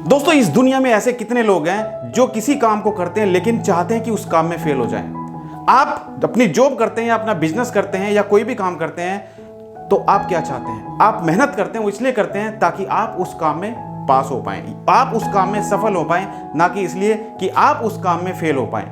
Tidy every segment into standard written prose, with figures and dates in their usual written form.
दोस्तों, इस दुनिया में ऐसे कितने लोग हैं जो किसी काम को करते हैं लेकिन चाहते हैं कि उस काम में फेल हो जाएं। आप अपनी जॉब करते हैं या अपना बिजनेस करते हैं या कोई भी काम करते हैं तो आप क्या चाहते हैं? आप मेहनत करते हैं, वो इसलिए करते हैं ताकि आप उस काम में पास हो पाएं, आप उस काम में सफल हो पाएं, ना कि इसलिए कि आप उस काम में फेल हो पाएं।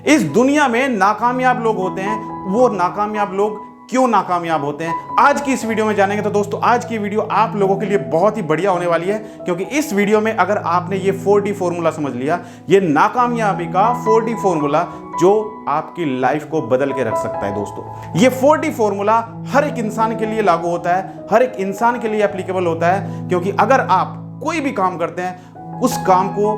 इस दुनिया में नाकामयाब लोग होते हैं। वो नाकामयाब लोग क्यों नाकामयाब होते हैं, आज की इस वीडियो में जानेंगे। तो दोस्तों, आज की वीडियो आप लोगों के लिए बहुत ही बढ़िया होने वाली है, क्योंकि इस वीडियो में अगर आपने ये 4D फॉर्मूला समझ लिया, ये नाकामयाबी का 4D फॉर्मूला जो आपकी लाइफ को बदल के रख सकता है। दोस्तों, ये 4D फॉर्मूला हर एक इंसान के लिए लागू होता है, हर एक इंसान के लिए एप्लीकेबल होता है, क्योंकि अगर आप कोई भी काम करते हैं, उस काम को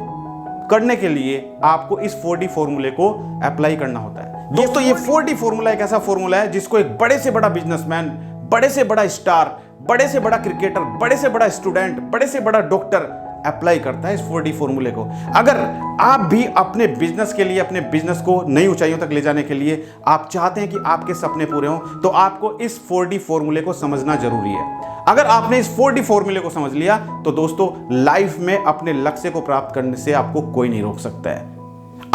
करने के लिए आपको इस 4D फॉर्मूले को अप्लाई करना होता है। दोस्तों, ये 4D फॉर्मूला एक ऐसा फॉर्मूला है जिसको एक बड़े से बड़ा बिजनेसमैन, बड़े से बड़ा स्टार, बड़े से बड़ा क्रिकेटर, बड़े से बड़ा स्टूडेंट, बड़े से बड़ा डॉक्टर अप्लाई करता है। इस 4D फॉर्मूले को अगर आप भी अपने बिजनेस के लिए, अपने बिजनेस को नई ऊंचाइयों तक ले जाने के लिए आप चाहते हैं कि आपके सपने पूरे हों, तो आपको इस 4D फॉर्मूले को समझना जरूरी है। अगर आपने इस 4D फॉर्मूले को समझ लिया तो दोस्तों, लाइफ में अपने लक्ष्य को प्राप्त करने से आपको कोई नहीं रोक सकता है।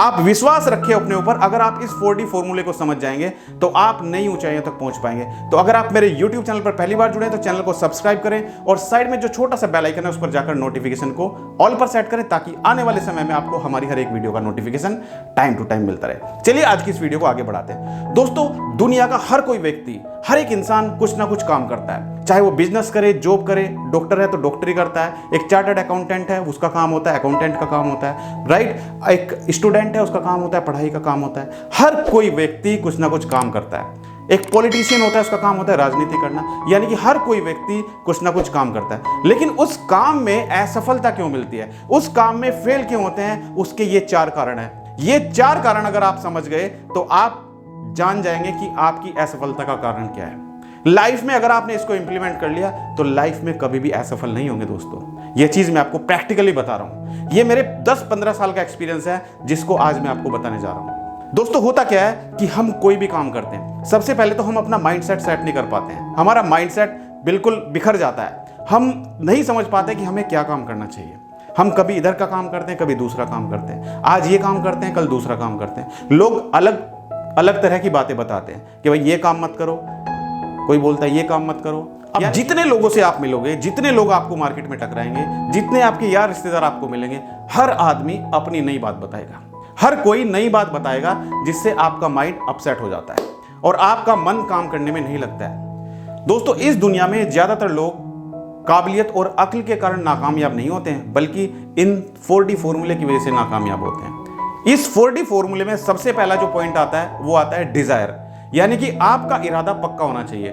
आप विश्वास रखें अपने ऊपर, अगर आप इस 4D फॉर्मूले को समझ जाएंगे तो आप नई ऊंचाइयों तक पहुंच पाएंगे। तो अगर आप मेरे YouTube चैनल पर पहली बार जुड़े हैं तो चैनल को सब्सक्राइब करें और साइड में जो छोटा सा बेल आइकन है उस पर जाकर नोटिफिकेशन को ऑल पर सेट करें, ताकि आने वाले समय में आपको हमारी हर एक वीडियो का नोटिफिकेशन टाइम टू टाइम मिलता रहे। चलिए आज की इस वीडियो को आगे बढ़ाते हैं। दोस्तों, दुनिया का हर कोई व्यक्ति, हर एक इंसान कुछ ना कुछ काम करता है, चाहे वो बिजनेस करे, जॉब करे, डॉक्टर है तो डॉक्टरी करता है, एक चार्टर्ड अकाउंटेंट है उसका काम होता है, अकाउंटेंट का काम होता है, राइट, एक स्टूडेंट है उसका काम होता है, पढ़ाई का काम होता है। हर कोई व्यक्ति कुछ ना कुछ काम करता है। एक पॉलिटिशियन होता है, उसका काम होता है राजनीति करना, यानी कि हर कोई व्यक्ति कुछ ना कुछ काम करता है। लेकिन उस काम में असफलता क्यों मिलती है, उस काम में फेल क्यों होते हैं, उसके ये 4 कारण हैं। ये 4 कारण अगर आप समझ गए तो आप जान जाएंगे कि आपकी असफलता का कारण क्या है। लाइफ में अगर आपने इसको इंप्लीमेंट कर लिया तो लाइफ में कभी भी असफल नहीं होंगे। दोस्तों, ये चीज मैं आपको प्रैक्टिकली बता रहा हूं। ये मेरे 10-15 साल का एक्सपीरियंस है जिसको आज मैं आपको बताने जा रहा हूं। दोस्तों, होता क्या है कि हम कोई भी काम करते हैं, सबसे पहले तो हम अपना माइंडसेट सेट नहीं कर पाते हैं। हमारा माइंडसेट बिल्कुल बिखर जाता है। हम नहीं समझ पाते कि हमें क्या काम करना चाहिए। हम कभी इधर का काम करते हैं, कभी दूसरा काम करते हैं। आज ये काम करते हैं, कल दूसरा काम करते हैं। लोग अलग अलग तरह की बातें बताते हैं कि भाई ये काम मत करो, कोई बोलता है ये काम मत करो। अब जितने लोगों से आप मिलोगे, जितने लोग आपको मार्केट में टकराएंगे, जितने आपके यार रिश्तेदार आपको मिलेंगे, हर आदमी अपनी नई बात बताएगा। हर कोई नई बात बताएगा जिससे आपका माइंड अपसेट हो जाता है और आपका मन काम करने में नहीं लगता है। दोस्तों, इस दुनिया में ज्यादातर लोग काबिलियत और अक्ल के कारण नाकामयाब नहीं होते हैं, बल्कि इन 4D फॉर्मूले की वजह से नाकामयाब होते हैं। इस 4D फॉर्मूले में सबसे पहला जो पॉइंट आता है वो आता है डिजायर, यानी कि आपका इरादा पक्का होना चाहिए।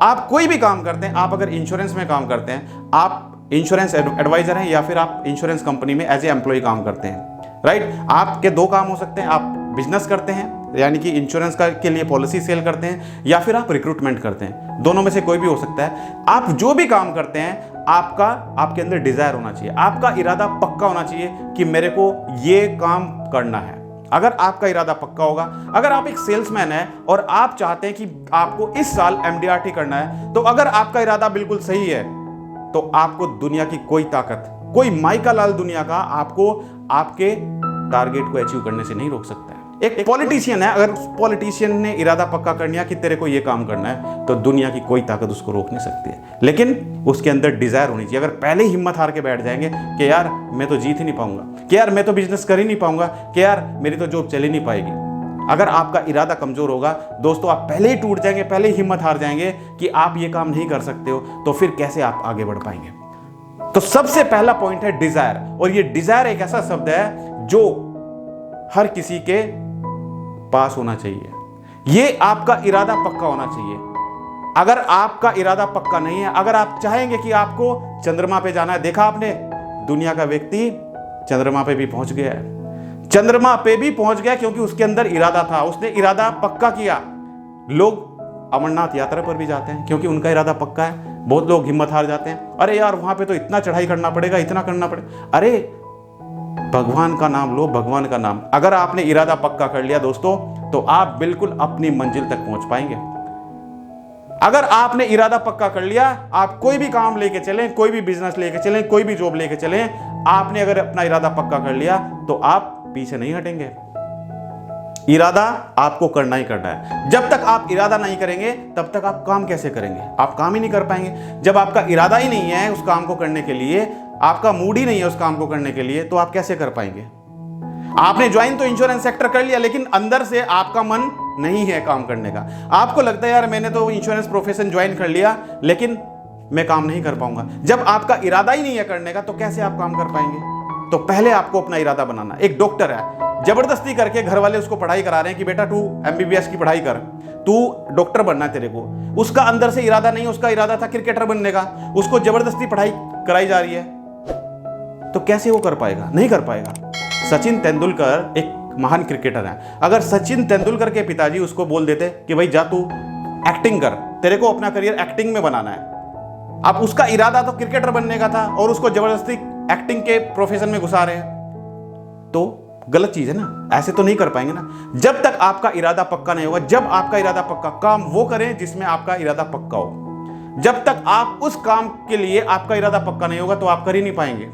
आप कोई भी काम करते हैं, आप अगर इंश्योरेंस में काम करते हैं, आप इंश्योरेंस एडवाइजर हैं या फिर आप इंश्योरेंस कंपनी में एज ए एम्प्लॉय काम करते हैं, राइट। आपके 2 काम हो सकते हैं। आप बिजनेस करते हैं, यानी कि इंश्योरेंस के लिए पॉलिसी सेल करते हैं, या फिर आप रिक्रूटमेंट करते हैं। दोनों में से कोई भी हो सकता है। आप जो भी काम करते हैं, आपके अंदर डिजायर होना चाहिए, आपका इरादा पक्का होना चाहिए कि मेरे को ये काम करना है। अगर आपका इरादा पक्का होगा, अगर आप एक सेल्समैन हैं और आप चाहते हैं कि आपको इस साल MDRT करना है, तो अगर आपका इरादा बिल्कुल सही है तो आपको दुनिया की कोई ताकत, कोई माइका लाल दुनिया का आपको आपके टारगेट को अचीव करने से नहीं रोक सकता है। एक पॉलिटिशियन है, अगर उस पॉलिटिशियन ने इरादा पक्का कर लिया कि तेरे को ये काम करना है, तो दुनिया की कोई ताकत उसको रोक नहीं सकती है। लेकिन उसके अंदर डिजायर होनी चाहिए। अगर पहले ही हिम्मत हार के बैठ जाएंगे कि यार मैं तो जीत ही नहीं पाऊंगा, कि यार मैं तो बिजनेस कर ही नहीं पाऊंगा, कि यार मेरी तो जॉब चल ही नहीं पाएगी, अगर आपका इरादा कमजोर होगा दोस्तों, आप पहले ही टूट जाएंगे, पहले ही हिम्मत हार जाएंगे कि आप ये काम नहीं कर सकते हो, तो फिर कैसे आप आगे बढ़ पाएंगे। तो सबसे पहला पॉइंट है डिजायर। और ये डिजायर एक ऐसा शब्द है जो हर किसी के पास होना चाहिए। ये आपका इरादा पक्का होना चाहिए। अगर आपका इरादा पक्का नहीं है, अगर आप चाहेंगे कि आपको चंद्रमा पे जाना है, देखा आपने दुनिया का व्यक्ति चंद्रमा पे भी पहुंच गया है। चंद्रमा पे भी पहुंच गया क्योंकि उसके अंदर इरादा था, उसने इरादा पक्का किया। लोग अमरनाथ यात्रा पर भी जाते हैं क्योंकि उनका इरादा पक्का है। बहुत लोग हिम्मत हार जाते हैं, अरे यार वहां पे तो इतना चढ़ाई करना पड़ेगा, इतना करना पड़ेगा। अरे भगवान का नाम लो, भगवान का नाम। अगर आपने इरादा पक्का कर लिया दोस्तों, तो आप बिल्कुल अपनी मंजिल तक पहुंच पाएंगे। अगर आपने इरादा पक्का कर लिया, आप कोई भी काम लेके चलें, कोई भी बिजनेस लेके चलें, कोई भी जॉब लेके चलें, आपने अगर अपना इरादा पक्का कर लिया तो आप पीछे नहीं हटेंगे। इरादा आपको करना ही करना है। जब तक आप इरादा नहीं करेंगे तब तक आप काम कैसे करेंगे? आप काम ही नहीं कर पाएंगे। जब आपका इरादा ही नहीं है उस काम को करने के लिए, आपका मूड ही नहीं है उस काम को करने के लिए, तो आप कैसे कर पाएंगे? आपने ज्वाइन तो इंश्योरेंस सेक्टर कर लिया, लेकिन अंदर से आपका मन नहीं है काम करने का। आपको लगता है यार मैंने तो इंश्योरेंस प्रोफेशन ज्वाइन कर लिया लेकिन मैं काम नहीं कर पाऊंगा। जब आपका इरादा ही नहीं है करने का तो कैसे आप काम कर पाएंगे? तो पहले आपको अपना इरादा बनाना। एक डॉक्टर है, जबरदस्ती करके घर वाले उसको पढ़ाई करा रहे हैं कि बेटा तू MBBS की पढ़ाई कर, तू डॉक्टर बनना है तेरे को। उसका अंदर से इरादा नहीं, उसका इरादा था क्रिकेटर बनने का, उसको जबरदस्ती पढ़ाई कराई जा रही है, तो कैसे वो कर पाएगा? नहीं कर पाएगा। सचिन तेंदुलकर एक महान क्रिकेटर है। अगर सचिन तेंदुलकर के पिताजी उसको बोल देते कि भाई जा तू एक्टिंग कर, तेरे को अपना करियर एक्टिंग में बनाना है, अब उसका इरादा तो क्रिकेटर बनने का था और उसको जबरदस्ती एक्टिंग के प्रोफेशन में घुसा रहे हैं, तो गलत चीज है ना। ऐसे तो नहीं कर पाएंगे ना। जब तक आपका इरादा पक्का नहीं होगा, जब आपका इरादा पक्का, काम वो करें जिसमें आपका इरादा पक्का हो। जब तक आप उस काम के लिए आपका इरादा पक्का नहीं होगा तो आप कर ही नहीं पाएंगे।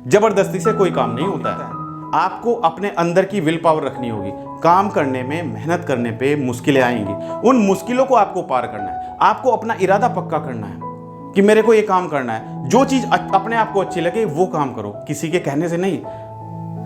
जबरदस्ती से कोई काम नहीं होता है। आपको अपने अंदर की विल पावर रखनी होगी। काम करने में, मेहनत करने पे मुश्किलें आएंगी, उन मुश्किलों को आपको पार करना है। आपको अपना इरादा पक्का करना है कि मेरे को ये काम करना है। जो चीज अपने आप को अच्छी लगे वो काम करो, किसी के कहने से नहीं।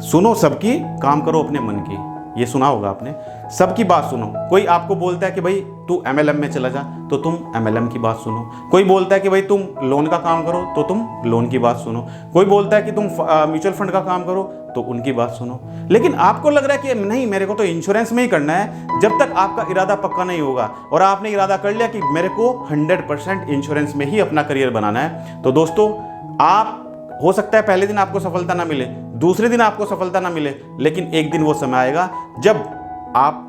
सुनो सबकी, काम करो अपने मन की। ये सुना होगा आपने, सबकी बात सुनो। कोई आपको बोलता है कि भाई तू MLM में चला जा, तो तुम MLM की बात सुनो। कोई बोलता है कि भाई तुम लोन का काम करो, तो तुम लोन की बात सुनो। कोई बोलता है कि तुम म्यूचुअल फंड का काम करो, तो उनकी बात सुनो। लेकिन आपको लग रहा है कि नहीं मेरे को तो इंश्योरेंस में ही करना है, जब तक आपका इरादा पक्का नहीं होगा और आपने इरादा कर लिया कि मेरे को 100% इंश्योरेंस में ही अपना करियर बनाना है, तो दोस्तों आप, हो सकता है पहले दिन आपको सफलता ना मिले, दूसरे दिन आपको सफलता ना मिले, लेकिन एक दिन वो समय आएगा जब आप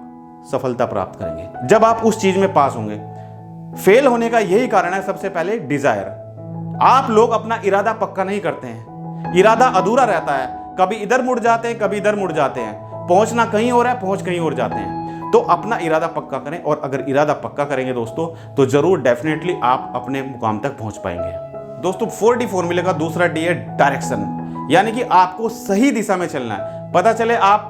सफलता प्राप्त करेंगे, जब आप उस चीज में पास होंगे। फेल होने का यही कारण है सबसे पहले डिजायर। आप लोग अपना इरादा पक्का नहीं करते हैं, इरादा अधूरा रहता है। कभी इधर मुड़ जाते हैं, कभी इधर मुड़ जाते हैं, पहुंचना कहीं और है, पहुंच कहीं और जाते हैं। तो अपना इरादा पक्का करें, और अगर इरादा पक्का करेंगे दोस्तों तो जरूर डेफिनेटली आप अपने मुकाम तक पहुंच पाएंगे। दोस्तों 4D फॉर्मूले का दूसरा D है डायरेक्शन, यानी कि आपको सही दिशा में चलना है। पता चले आप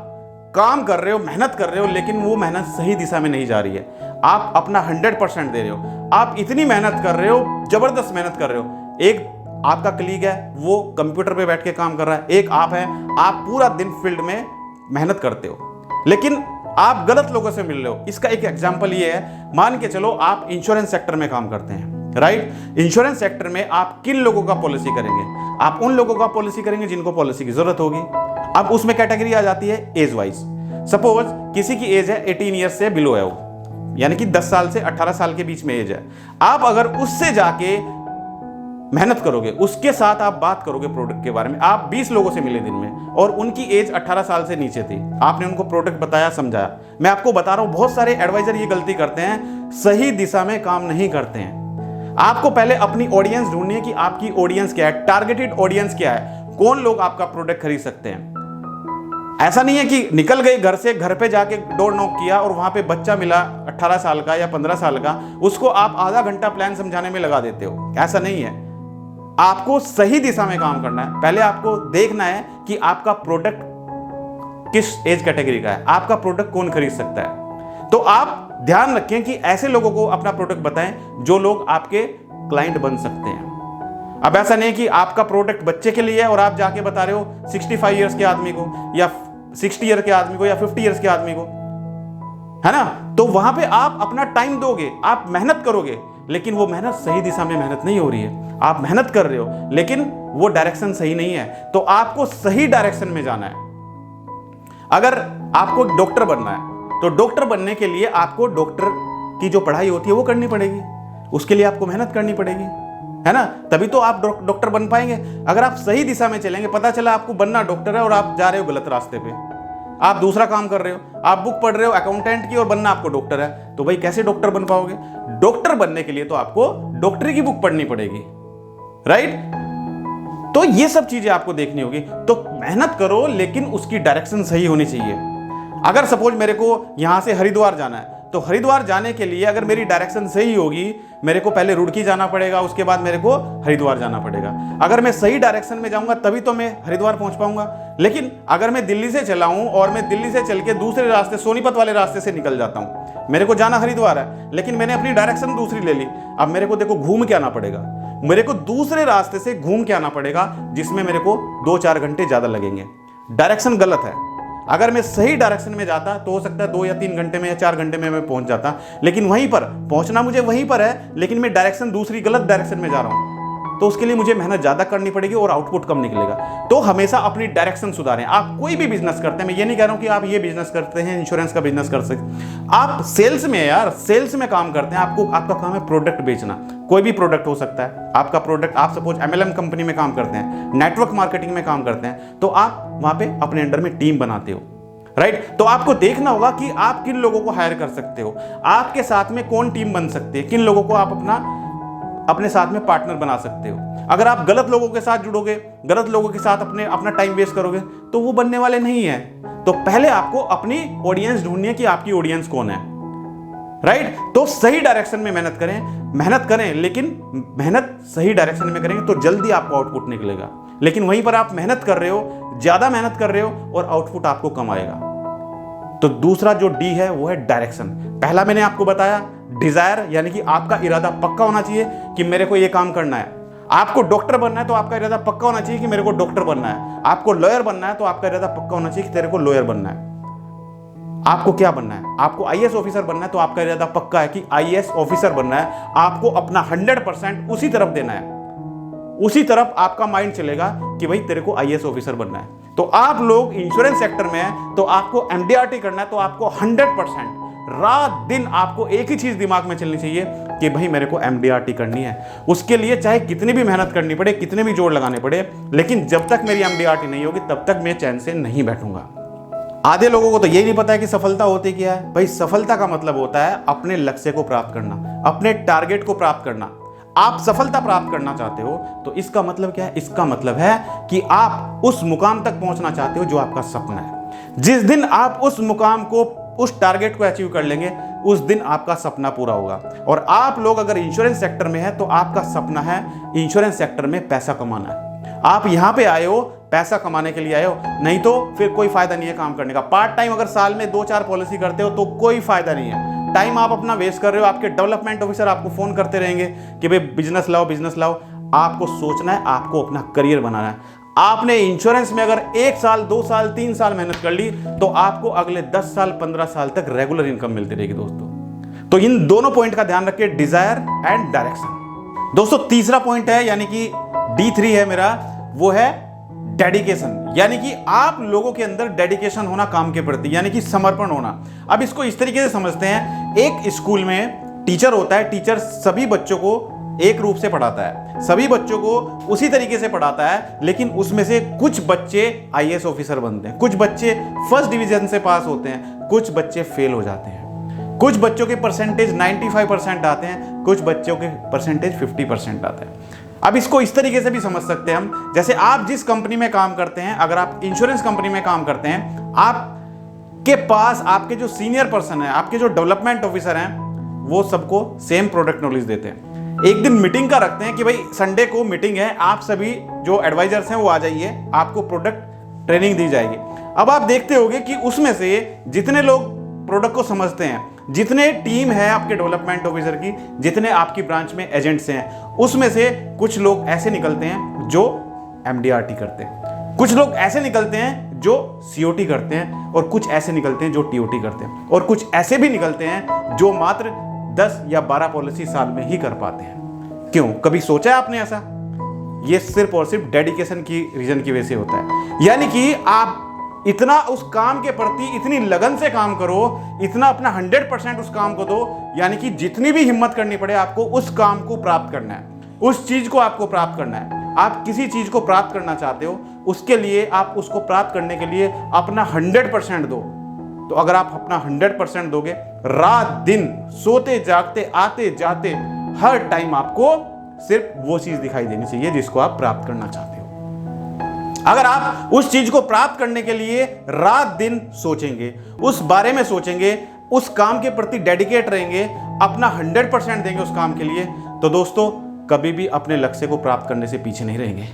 काम कर रहे हो, मेहनत कर रहे हो, लेकिन वो मेहनत सही दिशा में नहीं जा रही है। आप अपना 100% दे रहे हो, आप इतनी मेहनत कर रहे हो, जबरदस्त मेहनत कर रहे हो। एक आपका कलीग है, वो कंप्यूटर पे बैठ के काम कर रहा है, एक आप है, आप पूरा दिन फील्ड में मेहनत करते हो, लेकिन आप गलत लोगों से मिल रहे हो। इसका एक एग्जांपल ये है, मान के चलो आप इंश्योरेंस सेक्टर में काम करते हैं, राइट। इंश्योरेंस सेक्टर में आप किन लोगों का पॉलिसी करेंगे? आप उन लोगों का पॉलिसी करेंगे जिनको पॉलिसी की जरूरत होगी। अब उसमें कैटेगरी आ जाती है एज वाइज। सपोज किसी की एज है 18 ईयर्स से बिलो है, वो यानी कि 10 साल से 18 साल के बीच में एज है। आप अगर उससे जाके मेहनत करोगे, उसके साथ आप बात करोगे प्रोडक्ट के बारे में, आप 20 लोगों से मिले दिन में और उनकी एज 18 साल से नीचे थी, आपने उनको प्रोडक्ट बताया, समझाया। मैं आपको बता रहा हूं, बहुत सारे एडवाइजर ये गलती करते हैं, सही दिशा में काम नहीं करते हैं। आपको पहले अपनी ऑडियंस ढूंढनी है कि आपकी ऑडियंस क्या है, टारगेटेड ऑडियंस क्या है, कौन लोग आपका प्रोडक्ट खरीद सकते हैं। ऐसा नहीं है कि निकल गए घर से, घर पे जाके डोर नॉक किया और वहां पे बच्चा मिला 18 साल का या 15 साल का, उसको आप आधा घंटा प्लान समझाने में लगा देते हो। ऐसा नहीं है, आपको सही दिशा में काम करना है। पहले आपको देखना है कि आपका प्रोडक्ट किस एज कैटेगरी का है, आपका प्रोडक्ट कौन खरीद सकता है। तो आप ध्यान रखें कि ऐसे लोगों को अपना प्रोडक्ट बताएं जो लोग आपके क्लाइंट बन सकते हैं। अब ऐसा नहीं कि आपका प्रोडक्ट बच्चे के लिए है और आप जाके बता रहे हो 65 ईयर्स के आदमी को या 60 ईयर के आदमी को या 50 ईयर्स के आदमी को, है ना। तो वहां पे आप अपना टाइम दोगे, आप मेहनत करोगे, लेकिन वो मेहनत सही दिशा में मेहनत नहीं हो रही है। आप मेहनत कर रहे हो लेकिन वो डायरेक्शन सही नहीं है, तो आपको सही डायरेक्शन में जाना है। अगर आपको डॉक्टर बनना है तो डॉक्टर बनने के लिए आपको डॉक्टर की जो पढ़ाई होती है वो करनी पड़ेगी, उसके लिए आपको मेहनत करनी पड़ेगी, है ना, तभी तो आप डॉक्टर बन पाएंगे। अगर आप सही दिशा में चलेंगे, पता चला आपको बनना डॉक्टर है और आप जा रहे हो गलत रास्ते पे, आप दूसरा काम कर रहे हो, आप बुक पढ़ रहे हो अकाउंटेंट की और बनना आपको डॉक्टर है, तो भाई कैसे डॉक्टर बन पाओगे? डॉक्टर बनने के लिए तो आपको डॉक्टरी की बुक पढ़नी पड़ेगी, राइट। तो ये सब चीजें आपको देखनी होगी। तो मेहनत करो लेकिन उसकी डायरेक्शन सही होनी चाहिए। अगर सपोज मेरे को यहां से हरिद्वार जाना है तो हरिद्वार जाने के लिए अगर मेरी डायरेक्शन सही होगी, मेरे को पहले रुड़की जाना पड़ेगा, उसके बाद मेरे को हरिद्वार जाना पड़ेगा। अगर मैं सही डायरेक्शन में जाऊंगा तभी तो मैं हरिद्वार पहुंच पाऊंगा। लेकिन अगर मैं दिल्ली से चला हूं और मैं दिल्ली से चल के दूसरे रास्ते, सोनीपत वाले रास्ते से निकल जाता हूं, मेरे को जाना हरिद्वार है, लेकिन मैंने अपनी डायरेक्शन दूसरी ले ली। अब मेरे को देखो घूम के आना पड़ेगा, मेरे को दूसरे रास्ते से घूम के आना पड़ेगा, जिसमें मेरे को 2-4 घंटे ज्यादा लगेंगे। डायरेक्शन गलत है। अगर मैं सही डायरेक्शन में जाता तो हो सकता है 2 या 3 घंटे में या 4 घंटे में मैं पहुंच जाता, लेकिन वहीं पर पहुंचना मुझे वहीं पर है, लेकिन मैं डायरेक्शन दूसरी गलत डायरेक्शन में जा रहा हूं, तो उसके लिए मुझे मेहनत ज्यादा करनी पड़ेगी और आउटपुट कम निकलेगा। तो हमेशा अपनी डायरेक्शन सुधारें। आप कोई भी बिजनेस करते हैं, मैं ये नहीं कह रहा हूं कि आप ये बिजनेस करते हैं, इंश्योरेंस का बिजनेस कर सकते, आप सेल्स में, यार सेल्स में काम करते हैं, आपका काम है प्रोडक्ट बेचना। कोई भी प्रोडक्ट हो सकता है आपका प्रोडक्ट। आप सपोज MLM कंपनी में काम करते हैं, नेटवर्क मार्केटिंग में काम करते हैं, तो आप वहां पे अपने अंडर में टीम बनाते हो, राइट। तो आपको देखना होगा कि आप किन लोगों को हायर कर सकते हो, आपके साथ में कौन टीम बन सकते हैं, किन लोगों को आप अपने साथ में पार्टनर बना सकते हो। अगर आप गलत लोगों के साथ जुड़ोगे, गलत लोगों के साथ अपना टाइम वेस्ट करोगे, तो वो बनने वाले नहीं है। तो पहले आपको अपनी ऑडियंस ढूंढनी है कि आपकी ऑडियंस कौन है, राइट। तो सही डायरेक्शन में मेहनत करें, लेकिन मेहनत सही डायरेक्शन में करेंगे तो जल्दी आपको आउटपुट निकलेगा। लेकिन वहीं पर आप मेहनत कर रहे हो, ज्यादा मेहनत कर रहे हो और आउटपुट आपको कम आएगा। तो दूसरा जो डी है वो है डायरेक्शन। पहला मैंने आपको बताया डिजायर, यानी कि आपका इरादा पक्का होना चाहिए कि मेरे को ये काम करना है। आपको डॉक्टर बनना है तो आपका इरादा पक्का होना चाहिए कि मेरे को डॉक्टर बनना है। आपको लॉयर बनना है तो आपका इरादा पक्का होना चाहिए कि तेरे को लॉयर बनना है। आपको क्या बनना है? आपको IAS ऑफिसर बनना है तो आपका इरादा पक्का है कि IAS ऑफिसर बनना है। आपको अपना 100% उसी तरफ देना है, उसी तरफ आपका माइंड चलेगा कि भाई तेरे को IAS ऑफिसर बनना है। तो आप लोग इंश्योरेंस सेक्टर में हैं तो आपको MDRT करना है, तो आपको 100% रात दिन आपको एक ही चीज दिमाग में चलनी चाहिए कि भाई मेरे को MDRT करनी है। उसके लिए चाहे कितनी भी मेहनत करनी पड़े, कितने भी जोड़ लगाने पड़े, लेकिन जब तक मेरी MDRT नहीं होगी तब तक मैं चैन से नहीं बैठूंगा। आधे लोगों को तो यही नहीं पता है कि सफलता होती क्या है। भाई सफलता का मतलब होता है अपने लक्ष्य को प्राप्त करना, अपने टारगेट को प्राप्त करना। आप सफलता प्राप्त करना चाहते हो तो इसका मतलब क्या है? इसका मतलब है कि आप उस मुकाम तक पहुंचना चाहते हो जो आपका सपना है। जिस दिन आप उस मुकाम को, उस टारगेट को अचीव कर लेंगे, उस दिन आपका सपना पूरा होगा। और आप लोग अगर इंश्योरेंस सेक्टर में है तो आपका सपना है इंश्योरेंस सेक्टर में पैसा कमाना है। आप यहां पे आए हो पैसा कमाने के लिए आए हो, नहीं तो फिर कोई फायदा नहीं है काम करने का। पार्ट टाइम अगर साल में 2-4 पॉलिसी करते हो तो कोई फायदा नहीं है। टाइम आप अपना वेस्ट कर रहे हो। आपके डेवलपमेंट ऑफिसर आपको फोन करते रहेंगे कि भाई बिजनेस लाओ, बिजनेस लाओ। आपको सोचना है, आपको अपना करियर बनाना है। आपने इंश्योरेंस में अगर 1 साल, 2 साल, 3 साल मेहनत कर ली तो आपको अगले 10 साल, 15 साल तक रेगुलर इनकम मिलती रहेगी दोस्तों। तो इन दोनों पॉइंट का ध्यान रखिए, डिजायर एंड डायरेक्शन। दोस्तों तीसरा पॉइंट है, यानी कि D3 है मेरा, वो है डेडिकेशन। यानी कि आप लोगों के अंदर डेडिकेशन होना काम के प्रति, यानी कि समर्पण होना। अब इसको इस तरीके से समझते हैं, एक स्कूल में टीचर होता है। टीचर सभी बच्चों को एक रूप से पढ़ाता है, सभी बच्चों को उसी तरीके से पढ़ाता है, लेकिन उसमें से कुछ बच्चे IAS ऑफिसर बनते हैं, कुछ बच्चे फर्स्ट डिवीजन से पास होते हैं, कुछ बच्चे फेल हो जाते हैं, कुछ बच्चों के परसेंटेज 95% आते हैं, कुछ बच्चों के परसेंटेज 50% आते हैं। अब इसको इस तरीके से भी समझ सकते हैं हम, जैसे आप जिस कंपनी में काम करते हैं, अगर आप इंश्योरेंस कंपनी में काम करते हैं, आपके पास आपके जो सीनियर पर्सन है, आपके जो डेवलपमेंट ऑफिसर हैं, वो सबको सेम प्रोडक्ट नॉलेज देते हैं। एक दिन मीटिंग का रखते हैं कि भाई संडे को मीटिंग है, आप सभी जो एडवाइजर्स हैं वो आ जाइए, आपको प्रोडक्ट ट्रेनिंग दी जाएगी। अब आप देखते होंगे कि उसमें से जितने लोग प्रोडक्ट को समझते हैं, जितने टीम है आपके डेवलपमेंट ऑफिसर की, जितने आपकी ब्रांच में एजेंट्स हैं, उसमें से कुछ लोग ऐसे निकलते हैं जो MDRT करते हैं, कुछ लोग ऐसे निकलते हैं जो COT करते हैं, और कुछ ऐसे निकलते हैं जो TOT करते हैं, और कुछ ऐसे भी निकलते हैं जो मात्र 10 या 12 पॉलिसी साल में ही कर पाते हैं। क्यों? कभी सोचा है आपने ऐसा? ये सिर्फ और सिर्फ डेडिकेशन की रीजन की वजह से होता है। यानी कि आप इतना उस काम के प्रति इतनी लगन से काम करो, इतना अपना 100% उस काम को दो, यानी कि जितनी भी हिम्मत करनी पड़े आपको उस काम को प्राप्त करना है, उस चीज को आपको प्राप्त करना है। आप किसी चीज को प्राप्त करना चाहते हो, उसके लिए आप उसको प्राप्त करने के लिए अपना 100% दो। तो अगर आप अपना 100% दोगे, रात दिन सोते जागते आते जाते हर टाइम आपको सिर्फ वो चीज दिखाई देनी चाहिए जिसको आप प्राप्त करना चाहते हो। अगर आप उस चीज को प्राप्त करने के लिए रात दिन सोचेंगे, उस बारे में सोचेंगे, उस काम के प्रति डेडिकेट रहेंगे, अपना 100% देंगे उस काम के लिए, तो दोस्तों कभी भी अपने लक्ष्य को प्राप्त करने से पीछे नहीं रहेंगे।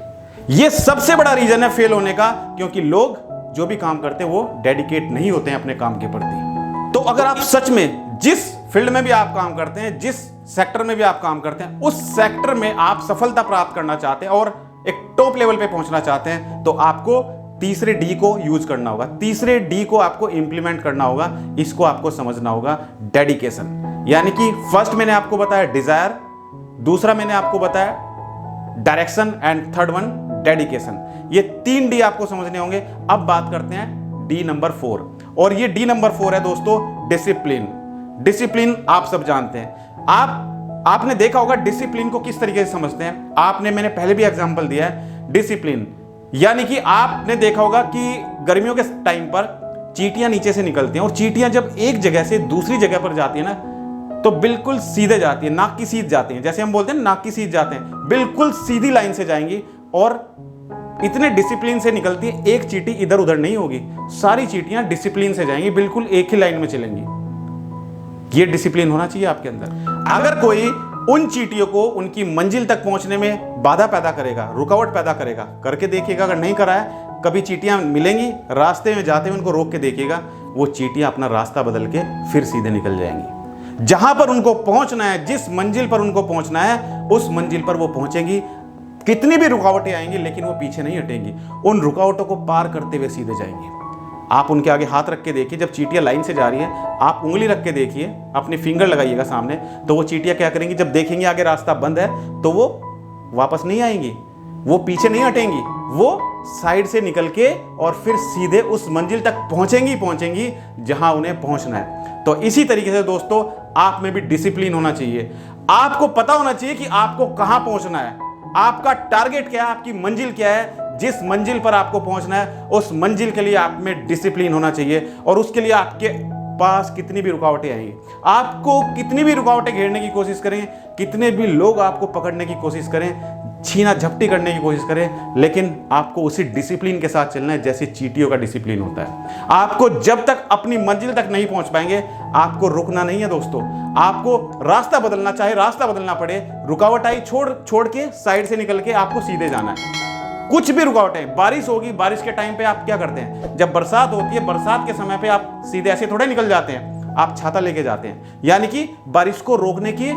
यह सबसे बड़ा रीजन है फेल होने का, क्योंकि लोग जो भी काम करते हैं वो डेडिकेट नहीं होते हैं अपने काम के प्रति। तो अगर आप सच में जिस फील्ड में भी आप काम करते हैं, जिस सेक्टर में भी आप काम करते हैं, उस सेक्टर में आप सफलता प्राप्त करना चाहते हैं और एक टॉप लेवल पे पहुंचना चाहते हैं, तो आपको तीसरे डी को यूज करना होगा, तीसरे डी को आपको इंप्लीमेंट करना होगा। इसको आपको समझना होगा, डेडिकेशन। यानी कि फर्स्ट मैंने आपको बताया डिजायर, दूसरा मैंने आपको बताया direction and third one dedication. ये 3 डी आपको समझने होंगे। अब बात करते हैं डी नंबर 4, और ये डी नंबर 4 है दोस्तों डिसिप्लिन। डिसिप्लिन आप सब जानते हैं। आपने देखा होगा डिसिप्लिन को किस तरीके से समझते हैं। मैंने पहले भी एग्जांपल दिया है। डिसिप्लिन यानी कि आपने देखा होगा कि गर्मियों के टाइम पर चींटियां नीचे से निकलती हैं, और चींटियां जब एक जगह से दूसरी जगह पर जाती है ना, तो बिल्कुल सीधे जाती है, नाक की सीध जाती हैं। जैसे हम बोलते हैं नाक की सीध जाते हैं, बिल्कुल सीधी लाइन से जाएंगी और इतने डिसिप्लिन से निकलती है, एक चींटी इधर उधर नहीं होगी, सारी चींटियां डिसिप्लिन से जाएंगी, बिल्कुल एक ही लाइन में चलेंगी। ये डिसिप्लिन होना चाहिए आपके अंदर। अगर कोई उन चींटियों को उनकी मंजिल तक पहुंचने में बाधा पैदा करेगा, रुकावट पैदा करेगा, करके देखिएगा, अगर नहीं करा है, कभी चींटियां मिलेंगी रास्ते में जाते हुए, उनको रोक के देखिएगा, वो चींटियां अपना रास्ता बदल के फिर सीधे निकल जाएंगी। जहां पर उनको पहुंचना है, जिस मंजिल पर उनको पहुंचना है, उस मंजिल पर वो पहुंचेंगी। कितनी भी रुकावटें आएंगी लेकिन वो पीछे नहीं हटेंगी, उन रुकावटों को पार करते हुए सीधे जाएंगे। आप उनके आगे हाथ रख के देखिए, जब चींटियां लाइन से जा रही है, आप उंगली रख के देखिए, अपनी फिंगर लगाइएगा सामने, तो वो चींटियां क्या करेंगी, जब देखेंगे आगे रास्ता बंद है तो वो वापस नहीं आएंगी, वो पीछे नहीं हटेंगी, वो साइड से निकल के और फिर सीधे उस मंजिल तक पहुंचेंगी जहां उन्हें पहुंचना है। तो इसी तरीके से दोस्तों आप में भी डिसिप्लिन होना चाहिए। आपको पता होना चाहिए कि आपको कहां पहुंचना है, आपका टारगेट क्या है, आपकी मंजिल क्या है। जिस मंजिल पर आपको पहुंचना है, उस मंजिल के लिए आप में डिसिप्लिन होना चाहिए, और उसके लिए आपके पास कितनी भी रुकावटें आएंगी, आपको कितनी भी रुकावटें घेरने की कोशिश करें, कितने भी लोग आपको पकड़ने की कोशिश करें, छीना झपटी करने की कोशिश करें, लेकिन आपको उसी डिसिप्लिन के साथ चलना है जैसे चींटियों का डिसिप्लिन होता है। आपको जब तक अपनी मंजिल तक नहीं पहुंच पाएंगे, आपको रुकना नहीं है दोस्तों, आपको रास्ता बदलना, चाहे रास्ता बदलना पड़े, रुकावट आई छोड़ के साइड से निकल के आपको सीधे जाना है। कुछ भी रुकावटें, बारिश होगी, बारिश के टाइम पे आप क्या करते हैं, जब बरसात होती है, बरसात के समय पे आप सीधे ऐसे थोड़े निकल जाते हैं, आप छाता लेके जाते हैं, यानी कि बारिश को रोकने की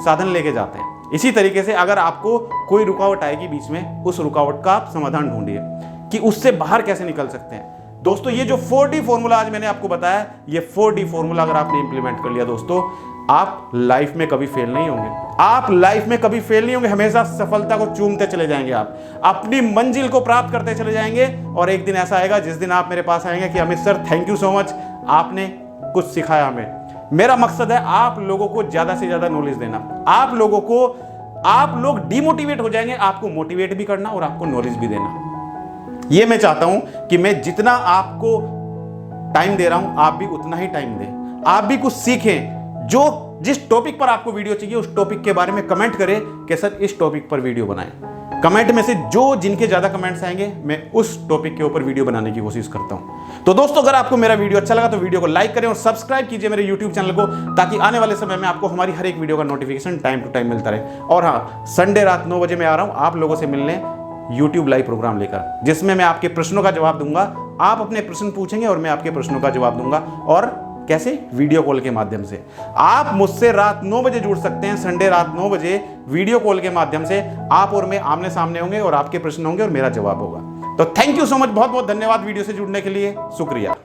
साधन लेके जाते हैं। इसी तरीके से अगर आपको कोई रुकावट आएगी बीच में, उस रुकावट का आप समाधान ढूंढिए कि उससे बाहर कैसे निकल सकते हैं। दोस्तों ये जो 4D फॉर्मूला आज मैंने आपको बताया, ये 4D फॉर्मूला अगर आपने इंप्लीमेंट कर लिया दोस्तों, आप लाइफ में कभी फेल नहीं होंगे। आप लाइफ में कभी फेल नहीं होंगे, हमेशा सफलता को चूमते चले जाएंगे, आप अपनी मंजिल को प्राप्त करते चले जाएंगे। और एक दिन ऐसा आएगा जिस दिन आप मेरे पास आएंगे कि Amit sir thank you so much, आपने कुछ सिखाया हमें। मेरा मकसद है आप लोगों को ज्यादा से ज्यादा नॉलेज देना, आप लोग डिमोटिवेट हो जाएंगे, आपको मोटिवेट भी करना और आपको नॉलेज भी देना। ये मैं चाहता हूं कि मैं जितना आपको टाइम दे रहा हूं, आप भी उतना ही टाइम दें, आप भी कुछ सीखें। जिस टॉपिक पर आपको वीडियो चाहिए, उस टॉपिक के बारे में कमेंट करें कि सर इस टॉपिक पर वीडियो बनाएं। कमेंट में से जिनके ज्यादा कमेंट्स आएंगे, मैं उस टॉपिक के ऊपर वीडियो बनाने की कोशिश करता हूं। तो दोस्तों अगर आपको मेरा वीडियो अच्छा लगा तो वीडियो को लाइक करें और सब्सक्राइब कीजिए मेरे यूट्यूब चैनल को, ताकि आने वाले समय में आपको हमारी हर एक वीडियो का नोटिफिकेशन टाइम टू टाइम मिलता रहे। और हाँ, संडे रात 9 बजे मैं आ रहा हूं आप लोगों से मिलने, यूट्यूब लाइव प्रोग्राम लेकर, जिसमें मैं आपके प्रश्नों का जवाब दूंगा। आप अपने प्रश्न पूछेंगे और मैं आपके प्रश्नों का जवाब दूंगा। और कैसे? वीडियो कॉल के माध्यम से। आप मुझसे रात 9 बजे जुड़ सकते हैं, संडे रात 9 बजे वीडियो कॉल के माध्यम से। आप और मैं आमने सामने होंगे और आपके प्रश्न होंगे और मेरा जवाब होगा। तो थैंक यू सो मच, बहुत बहुत धन्यवाद वीडियो से जुड़ने के लिए, शुक्रिया।